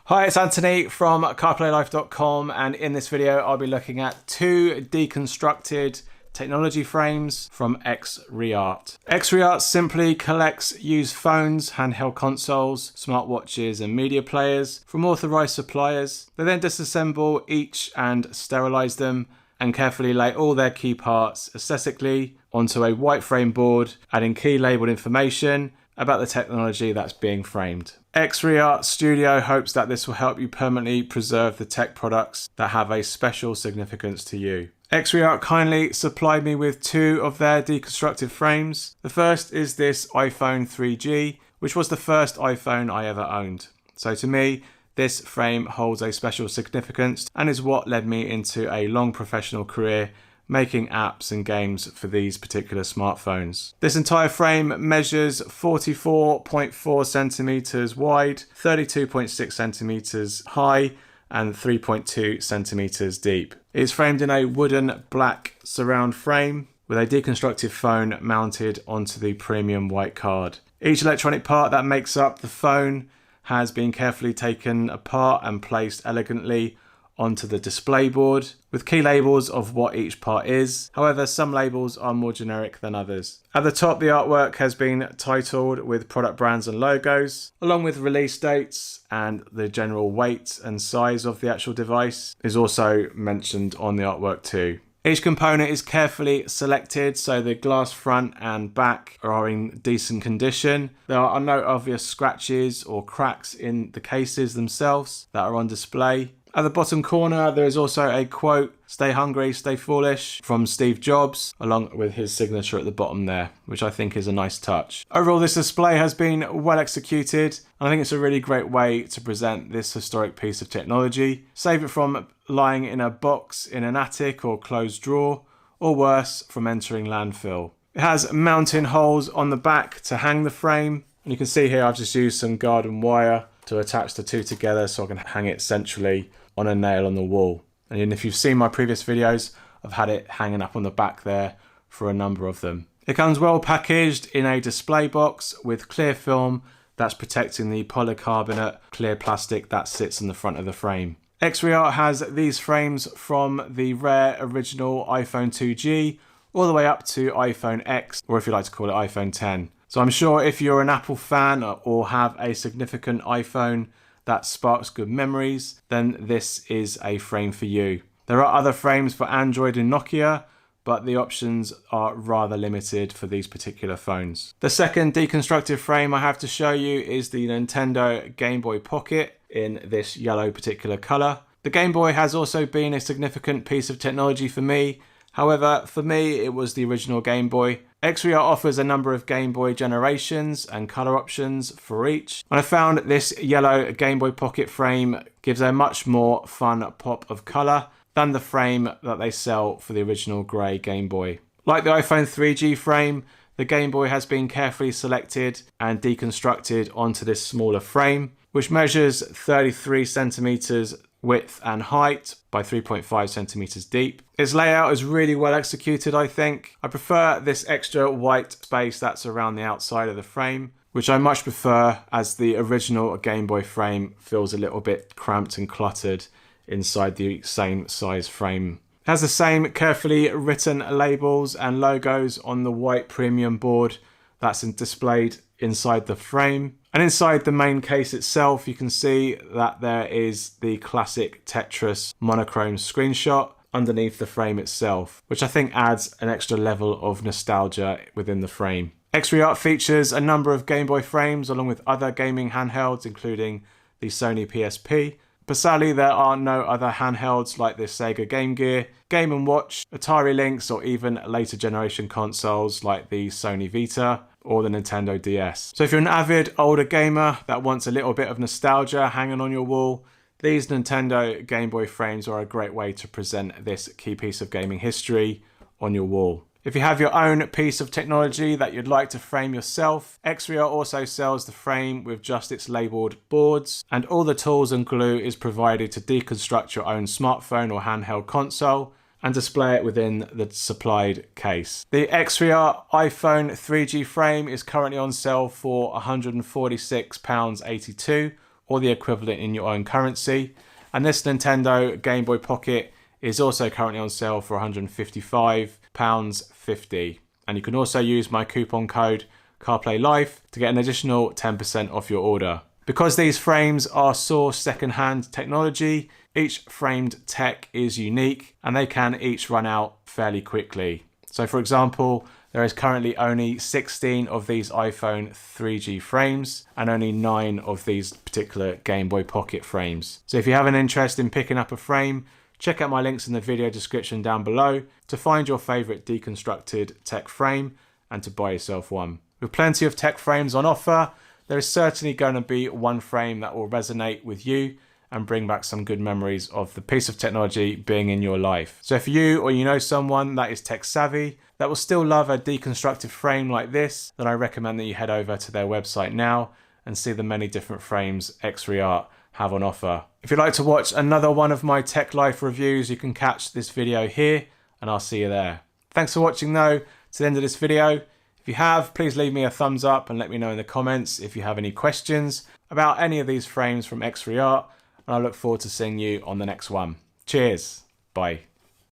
Hi, it's Anthony from CarPlayLife.com, and in this video I'll be looking at two deconstructed technology frames from XREART. XREART simply collects used phones, handheld consoles, smartwatches and media players from authorized suppliers. They then disassemble each and sterilize them and carefully lay all their key parts aesthetically onto a white frame board, adding key labeled information about the technology that's being framed. XREART Studio hopes that this will help you permanently preserve the tech products that have a special significance to you. XREART kindly supplied me with two of their deconstructed frames. The first is this iPhone 3G, which was the first iPhone I ever owned. So to me, this frame holds a special significance and is what led me into a long professional career making apps and games for these particular smartphones. This entire frame measures 44.4 centimeters wide, 32.6 centimeters high, and 3.2 centimeters deep. It's framed in a wooden black surround frame with a deconstructed phone mounted onto the premium white card. Each electronic part that makes up the phone has been carefully taken apart and placed elegantly onto the display board with key labels of what each part is. However, some labels are more generic than others. At the top, the artwork has been titled with product brands and logos, along with release dates, and the general weight and size of the actual device is also mentioned on the artwork too. Each component is carefully selected so the glass front and back are in decent condition. There are no obvious scratches or cracks in the cases themselves that are on display. At the bottom corner, there is also a quote, "Stay hungry, stay foolish," from Steve Jobs, along with his signature at the bottom there, which I think is a nice touch. Overall, this display has been well executed, and I think it's a really great way to present this historic piece of technology. Save it from lying in a box in an attic or closed drawer, or worse, from entering landfill. It has mounting holes on the back to hang the frame, and you can see here I've just used some garden wire to attach the two together so I can hang it centrally on a nail on the wall. And if you've seen my previous videos, I've had it hanging up on the back there for a number of them. It comes well packaged in a display box with clear film that's protecting the polycarbonate clear plastic that sits in the front of the frame. XREART has these frames from the rare original iPhone 2G all the way up to iPhone X, or if you like to call it iPhone 10. So I'm sure if you're an Apple fan or have a significant iPhone that sparks good memories, then this is a frame for you. There are other frames for Android and Nokia, but the options are rather limited for these particular phones. The second deconstructed frame I have to show you is the Nintendo Gameboy Pocket in this yellow particular color. The Game Boy has also been a significant piece of technology for me. However, for me, it was the original Game Boy. XREART offers a number of Game Boy generations and color options for each. And I found this yellow Game Boy Pocket frame gives a much more fun pop of color than the frame that they sell for the original grey Game Boy. Like the iPhone 3G frame, the Game Boy has been carefully selected and deconstructed onto this smaller frame, which measures 33 centimeters width and height by 3.5 centimeters deep. Its layout is really well executed, I think. I prefer this extra white space that's around the outside of the frame, which I much prefer as the original Game Boy frame feels a little bit cramped and cluttered inside the same size frame. It has the same carefully written labels and logos on the white premium board that's displayed inside the frame. And inside the main case itself, you can see that there is the classic Tetris monochrome screenshot underneath the frame itself, which I think adds an extra level of nostalgia within the frame. XREART features a number of Game Boy frames along with other gaming handhelds, including the Sony PSP. But sadly, there are no other handhelds like the Sega Game Gear, Game & Watch, Atari Lynx, or even later generation consoles like the Sony Vita or the Nintendo DS. So if you're an avid older gamer that wants a little bit of nostalgia hanging on your wall, these Nintendo Game Boy frames are a great way to present this key piece of gaming history on your wall. If you have your own piece of technology that you'd like to frame yourself, XREART also sells the frame with just its labelled boards, and all the tools and glue is provided to deconstruct your own smartphone or handheld console and display it within the supplied case. The XREART iPhone 3G frame is currently on sale for £146.82, or the equivalent in your own currency. And this Nintendo Game Boy Pocket is also currently on sale for £155.50. And you can also use my coupon code CarPlayLife to get an additional 10% off your order. Because these frames are sourced second-hand technology, each framed tech is unique and they can each run out fairly quickly. So for example, there is currently only 16 of these iPhone 3G frames and only 9 of these particular Game Boy Pocket frames. So if you have an interest in picking up a frame, check out my links in the video description down below to find your favourite deconstructed tech frame and to buy yourself one. With plenty of tech frames on offer, there is certainly going to be one frame that will resonate with you and bring back some good memories of the piece of technology being in your life. So if you or you know someone that is tech savvy, that will still love a deconstructed frame like this, then I recommend that you head over to their website now and see the many different frames XREART have on offer. If you'd like to watch another one of my Tech Life reviews, you can catch this video here and I'll see you there. Thanks for watching though to the end of this video. If you have, please leave me a thumbs up and let me know in the comments if you have any questions about any of these frames from XREART, and I look forward to seeing you on the next one. Cheers. Bye.